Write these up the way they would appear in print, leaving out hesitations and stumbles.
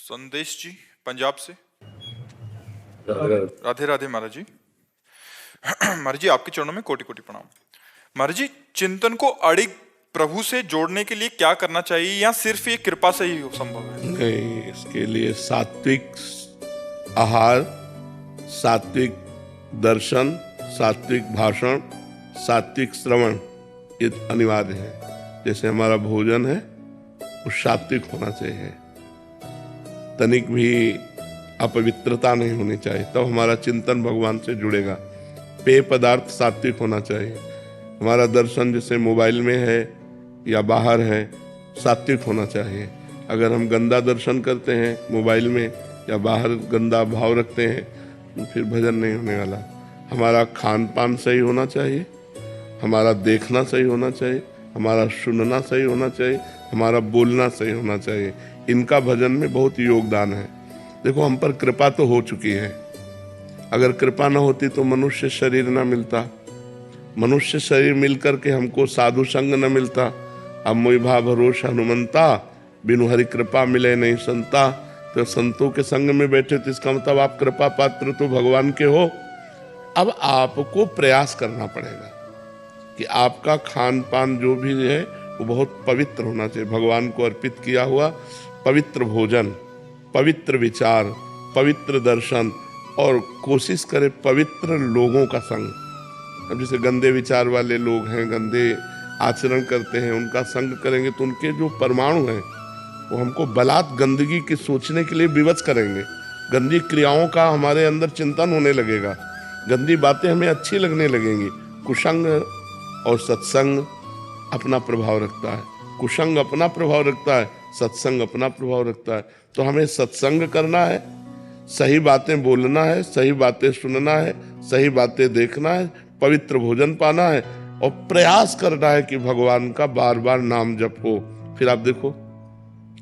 संदेश जी पंजाब से। राधे राधे राधे महाराज जी। महाराज जी आपके चरणों में कोटि कोटि प्रणाम। महाराज जी चिंतन को अड़िग प्रभु से जोड़ने के लिए क्या करना चाहिए या सिर्फ ये कृपा से ही संभव है? नहीं, इसके लिए सात्विक आहार, सात्विक दर्शन, सात्विक भाषण, सात्विक श्रवण ये अनिवार्य है। जैसे हमारा भोजन है वो सात्विक होना चाहिए, तनिक भी अपवित्रता नहीं होनी चाहिए, तब हमारा चिंतन भगवान से जुड़ेगा। पेय पदार्थ सात्विक होना चाहिए। हमारा दर्शन जैसे मोबाइल में है या बाहर है सात्विक होना चाहिए। अगर हम गंदा दर्शन करते हैं मोबाइल में या बाहर गंदा भाव रखते हैं तो फिर भजन नहीं होने वाला। हमारा खान पान सही होना चाहिए, हमारा देखना सही होना चाहिए, हमारा सुनना सही होना चाहिए, हमारा बोलना सही होना चाहिए। इनका भजन में बहुत योगदान है। देखो हम पर कृपा तो हो चुकी है, अगर कृपा न होती तो मनुष्य शरीर न मिलता, मनुष्य शरीर मिलकर के हमको साधु संग न मिलता। अब मोहि भा भरोस हनुमंता, बिनु हरि कृपा मिले नहीं संता। तो संतों के संग में बैठे तो इसका मतलब आप कृपा पात्र तो भगवान के हो। अब आपको प्रयास करना पड़ेगा कि आपका खान पान जो भी है वो बहुत पवित्र होना चाहिए, भगवान को अर्पित किया हुआ पवित्र भोजन, पवित्र विचार, पवित्र दर्शन, और कोशिश करें पवित्र लोगों का संग। अब जैसे गंदे विचार वाले लोग हैं, गंदे आचरण करते हैं, उनका संग करेंगे तो उनके जो परमाणु हैं वो हमको बलात् गंदगी की सोचने के लिए विवश करेंगे। गंदी क्रियाओं का हमारे अंदर चिंतन होने लगेगा, गंदी बातें हमें अच्छी लगने लगेंगी। कुसंग और सत्संग अपना प्रभाव रखता है, कुसंग अपना प्रभाव रखता है, सत्संग अपना प्रभाव रखता है। तो हमें सत्संग करना है, सही बातें बोलना है, सही बातें सुनना है, सही बातें देखना है, पवित्र भोजन पाना है और प्रयास करना है कि भगवान का बार बार नाम जप हो। फिर आप देखो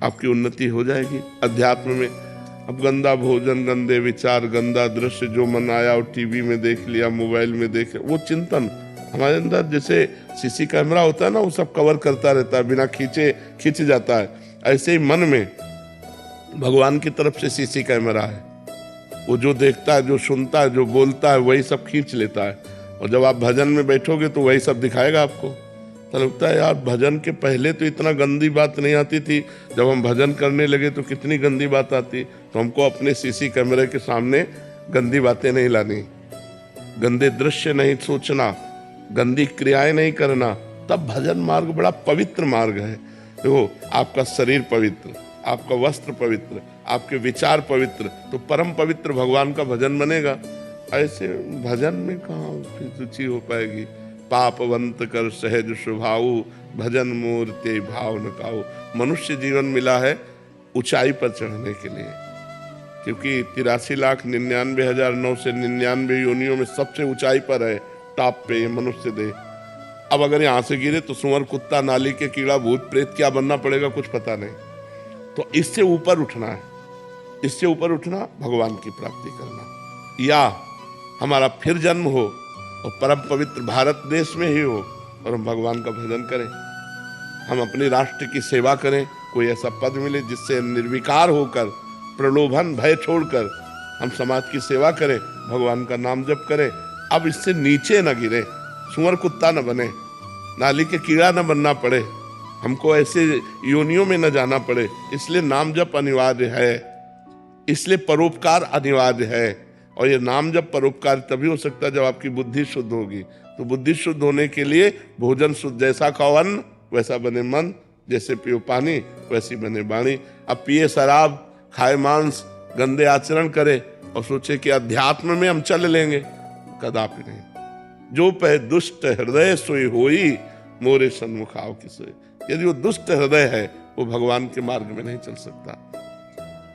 आपकी उन्नति हो जाएगी अध्यात्म में। अब गंदा भोजन, गंदे विचार, गंदा दृश्य जो मन आया और टीवी में देख लिया, मोबाइल में देख लिया, वो चिंतन हमारे अंदर जैसे सीसी कैमरा होता है ना, वो सब कवर करता रहता है, बिना खींचे खींच जाता है। ऐसे ही मन में भगवान की तरफ से सीसी कैमरा है, वो जो देखता है, जो सुनता है, जो बोलता है वही सब खींच लेता है। और जब आप भजन में बैठोगे तो वही सब दिखाएगा आपको। तो लगता है यार भजन के पहले तो इतना गंदी बात नहीं आती थी, जब हम भजन करने लगे तो कितनी गंदी बात आती। तो हमको अपने सीसी कैमरे के सामने गंदी बातें नहीं लानी, गंदे दृश्य नहीं सोचना, गंदी क्रियाएं नहीं करना, तब भजन मार्ग बड़ा पवित्र मार्ग है। देखो आपका शरीर पवित्र, आपका वस्त्र पवित्र, आपके विचार पवित्र, तो परम पवित्र भगवान का भजन बनेगा। ऐसे भजन में कहाँ रुचि हो पाएगी। पापवंत कर सहज स्वभाव, भजन मोर ते भाव न काऊ। मनुष्य जीवन मिला है ऊंचाई पर चढ़ने के लिए, क्योंकि 83,99,999 योनियों में सबसे ऊंचाई पर है, टॉप पे ये मनुष्य देह। अब अगर यहाँ से गिरे तो सुअर, कुत्ता, नाली के कीड़ा, भूत प्रेत क्या बनना पड़ेगा कुछ पता नहीं। तो इससे ऊपर उठना है, इससे ऊपर उठना भगवान की प्राप्ति करना, या हमारा फिर जन्म हो और परम पवित्र भारत देश में ही हो और हम भगवान का भजन करें, हम अपने राष्ट्र की सेवा करें, कोई ऐसा पद मिले जिससे निर्विकार होकर, प्रलोभन भय छोड़कर हम समाज की सेवा करें, भगवान का नाम जप करें। अब इससे नीचे न गिरे, सुअर कुत्ता न बने, नाली के कीड़ा न बनना पड़े, हमको ऐसे योनियों में न जाना पड़े। इसलिए नाम जप अनिवार्य है, इसलिए परोपकार अनिवार्य है। और ये नाम जप परोपकार तभी हो सकता है जब आपकी बुद्धि शुद्ध होगी। तो बुद्धि शुद्ध होने के लिए भोजन शुद्ध, जैसा खाओ अन्न वैसा बने मन, जैसे पियो पानी वैसी बने वाणी। अब पिए शराब, खाए मांस, गंदे आचरण करे और सोचे कि अध्यात्म में हम चल लेंगे, कदापि नहीं। जो पह दुष्ट हृदय सोई होई, मोरे सन्मुख आओ की सोई। यदि वो दुष्ट हृदय है वो भगवान के मार्ग में नहीं चल सकता।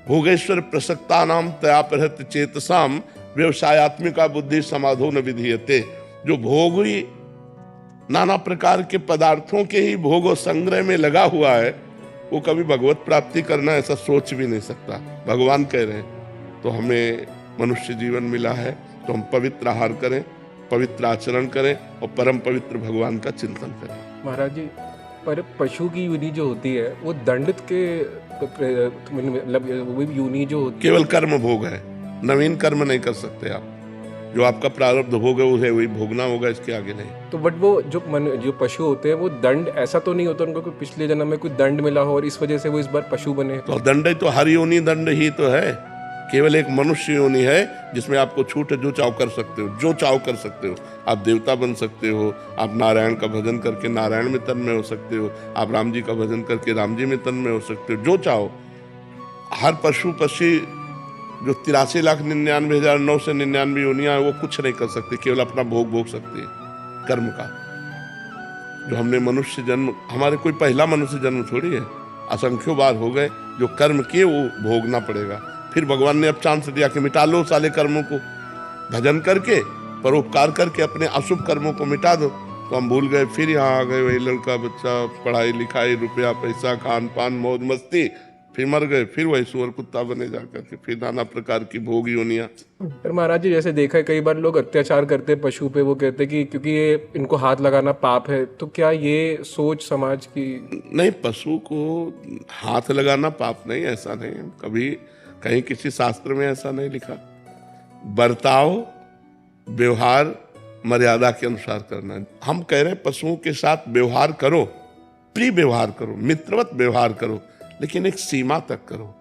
भोगेश्वर प्रसक्ता नाम तयापहृत चेतसाम, व्यवसायत्मिका बुद्धि समाधो न विधीयते। जो भोग ही नाना प्रकार के पदार्थों के ही भोग और संग्रह में लगा हुआ है, वो कभी भगवत प्राप्ति करना ऐसा सोच भी नहीं सकता। भगवान कह रहे हैं तो हमें मनुष्य जीवन मिला है तो हम पवित्र आहार करें, पवित्र आचरण करें और परम पवित्र भगवान का चिंतन करें। महाराज जी, पर पशु की योनि जो होती है वो दंडित के मतलब वो भी यूनि जो होती केवल कर्म भोग है, नवीन कर्म नहीं कर सकते आप। जो आपका प्रारब्ध भोग है उसे वही भोगना होगा, इसके आगे नहीं। तो बट वो जो पशु होते हैं वो दंड, ऐसा तो नहीं होता उनको कोई पिछले जन्म में कोई दंड मिला हो और इस वजह से वो इस बार पशु बने? तो दंड तो हर योनि दंड ही तो है, केवल एक मनुष्य योनि है जिसमें आपको छूट है, जो चाहो कर सकते हो, जो चाहो कर सकते हो। आप देवता बन सकते हो, आप नारायण का भजन करके नारायण में तन्मय हो सकते हो, आप राम जी का भजन करके राम जी में तन्मय हो सकते हो, जो चाहो। हर पशु पक्षी जो 83,99,999 योनियां है वो कुछ नहीं कर सकते, केवल अपना भोग सकते हैं कर्म का। जो हमने मनुष्य जन्म, हमारे कोई पहला मनुष्य जन्म थोड़ी है, असंख्यों बार हो गए। जो कर्म किए वो भोगना पड़ेगा। फिर भगवान ने अब चांस दिया कि मिटा लो साले कर्मों को, भजन करके परोपकार करके अपने अशुभ कर्मों को मिटा दो। तो हम भूल गए, फिर यहाँ आ गए, वही लड़का बच्चा, पढ़ाई लिखाई, रुपया पैसा, खान पान, मौज मस्ती, फिर मर गए, फिर वही सुअर कुत्ता बने जाकर के, फिर नाना प्रकार की भोग योनियां। पर महाराज जी जैसे देखा है कई बार लोग अत्याचार करते हैं पशु पे, वो कहते हैं कि क्योंकि ये इनको हाथ लगाना पाप है, तो क्या ये सोच समाज की? नहीं, पशु को हाथ लगाना पाप नहीं, ऐसा नहीं, कभी कहीं किसी शास्त्र में ऐसा नहीं लिखा। बर्ताव व्यवहार मर्यादा के अनुसार करना है। हम कह रहे हैं पशुओं के साथ व्यवहार करो, प्रिय व्यवहार करो, मित्रवत व्यवहार करो, लेकिन एक सीमा तक करो।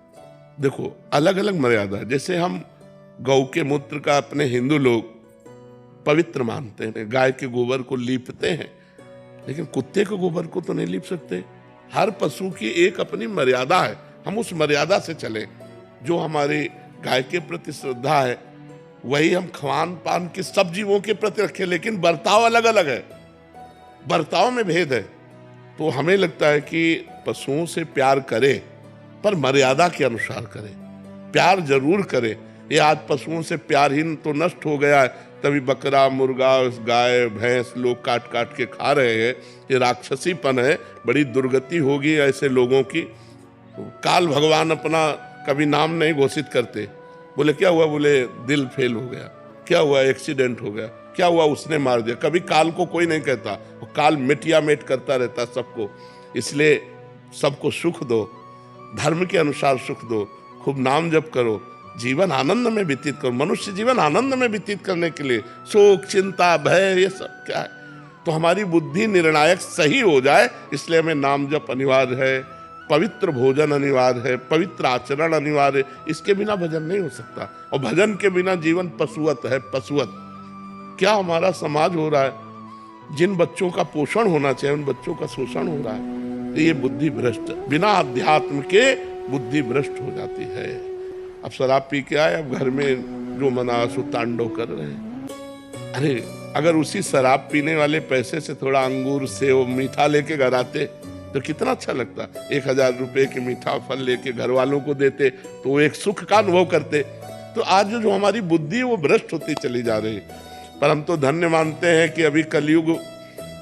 देखो अलग अलग मर्यादा है। जैसे हम गौ के मूत्र का अपने हिंदू लोग पवित्र मानते हैं, गाय के गोबर को लीपते हैं, लेकिन कुत्ते के गोबर को तो नहीं लीप सकते। हर पशु की एक अपनी मर्यादा है, हम उस मर्यादा से चलें। जो हमारी गाय के प्रति श्रद्धा है वही हम खान पान के सब जीवों के प्रति रखें, लेकिन बर्ताव अलग अलग है, बर्ताव में भेद है। तो हमें लगता है कि पशुओं से प्यार करें, पर मर्यादा के अनुसार करें। प्यार जरूर करें। ये आज पशुओं से प्यारहीन तो नष्ट हो गया है, तभी बकरा मुर्गा गाय भैंस लोग काट काट के खा रहे हैं। ये राक्षसीपन है, बड़ी दुर्गति होगी ऐसे लोगों की। तो काल भगवान अपना कभी नाम नहीं घोषित करते। बोले क्या हुआ, बोले दिल फेल हो गया, क्या हुआ एक्सीडेंट हो गया, क्या हुआ उसने मार दिया। कभी काल को कोई नहीं कहता, वो काल मिटिया मेट करता रहता सबको। इसलिए सबको सुख दो, धर्म के अनुसार सुख दो, खूब नाम जप करो, जीवन आनंद में व्यतीत करो। मनुष्य जीवन आनंद में व्यतीत करने के लिए शोक चिंता भय ये सब क्या है। तो हमारी बुद्धि निर्णायक सही हो जाए, इसलिए हमें नाम जप अनिवार्य है, पवित्र भोजन अनिवार्य है, पवित्र आचरण अनिवार्य है। इसके बिना भजन नहीं हो सकता, और भजन के बिना जीवन पशुवत है, पशुवत। क्या हमारा समाज हो रहा है, जिन बच्चों का पोषण होना चाहिए उन बच्चों का शोषण हो रहा है। तो ये बुद्धि भ्रष्ट, बिना अध्यात्म के बुद्धि भ्रष्ट हो जाती है। अब शराब पी के आए, अब घर में जो मना सो तांडव कर रहे हैं। अरे अगर उसी शराब पीने वाले पैसे से थोड़ा अंगूर सेव मीठा लेके घर आते तो कितना अच्छा लगता। 1,000 रुपए के मीठा फल लेके घर वालों को देते तो वो एक सुख का अनुभव करते। तो आज जो हमारी बुद्धि वो भ्रष्ट होती चली जा रही। पर हम तो धन्य मानते हैं कि अभी कलयुग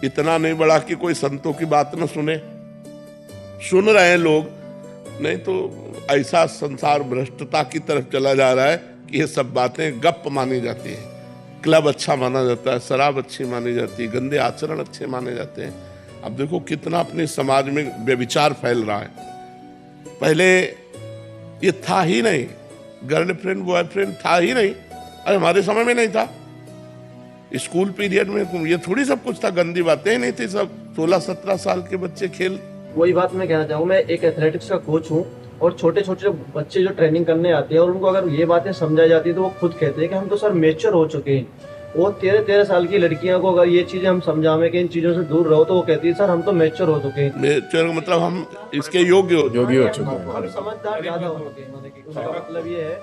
इतना नहीं बढ़ा कि कोई संतों की बात न सुने। सुन रहे हैं लोग, नहीं तो ऐसा संसार भ्रष्टता की तरफ चला जा रहा है कि ये सब बातें गप मानी जाती है। क्लब अच्छा माना जाता है, शराब अच्छी मानी जाती है, गंदे आचरण अच्छे माने जाते हैं। अब देखो कितना अपने समाज में व्यभिचार फैल रहा है। पहले ये था ही नहीं, गर्लफ्रेंड बॉयफ्रेंड था ही नहीं। अरे हमारे समय में नहीं था, स्कूल पीरियड में ये थोड़ी सब कुछ था, गंदी बातें ही नहीं थी। सब 16-17 साल के बच्चे खेल। वही बात मैं कहना चाहूँ, मैं एक एथलेटिक्स का कोच हूँ और छोटे छोटे बच्चे जो ट्रेनिंग करने आते हैं और उनको अगर ये बातें समझाई जाती है तो वो खुद कहते हैं कि हम तो सर मैच्योर हो चुके हैं। वो 13-13 साल की लड़कियों को अगर ये चीजें हम समझावें कि इन चीजों से दूर रहो, तो वो कहती है सर हम तो मैच्योर हो चुके हैं। मैच्योर मतलब हम इसके योग्य हो चुके हैं, हम समझदार ज्यादा हो चुके हैं। उसका मतलब ये है।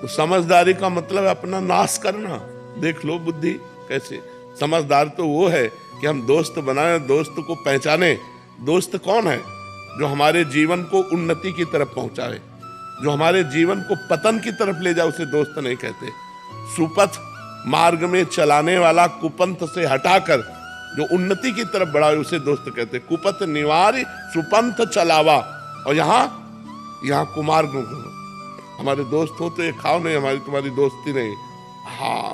तो समझदारी का मतलब अपना नाश करना। देख लो बुद्धि कैसे। समझदार तो वो है कि हम दोस्त बनाए, दोस्त को पहचाने। दोस्त कौन है? जो हमारे जीवन को उन्नति की तरफ पहुंचाए, जो हमारे जीवन को पतन की तरफ ले जाए, उसे दोस्त नहीं कहते। सुपथ मार्ग में चलाने वाला कुपंथ से हटाकर जो उन्नति की तरफ बढ़ाए उसे दोस्त कहते। कुपथ निवार्य सुपंथ चलावा। और यहाँ कुमार्ग हमारे दोस्त हो तो ये खाओ नहीं, हमारी तुम्हारी दोस्ती नहीं। हाँ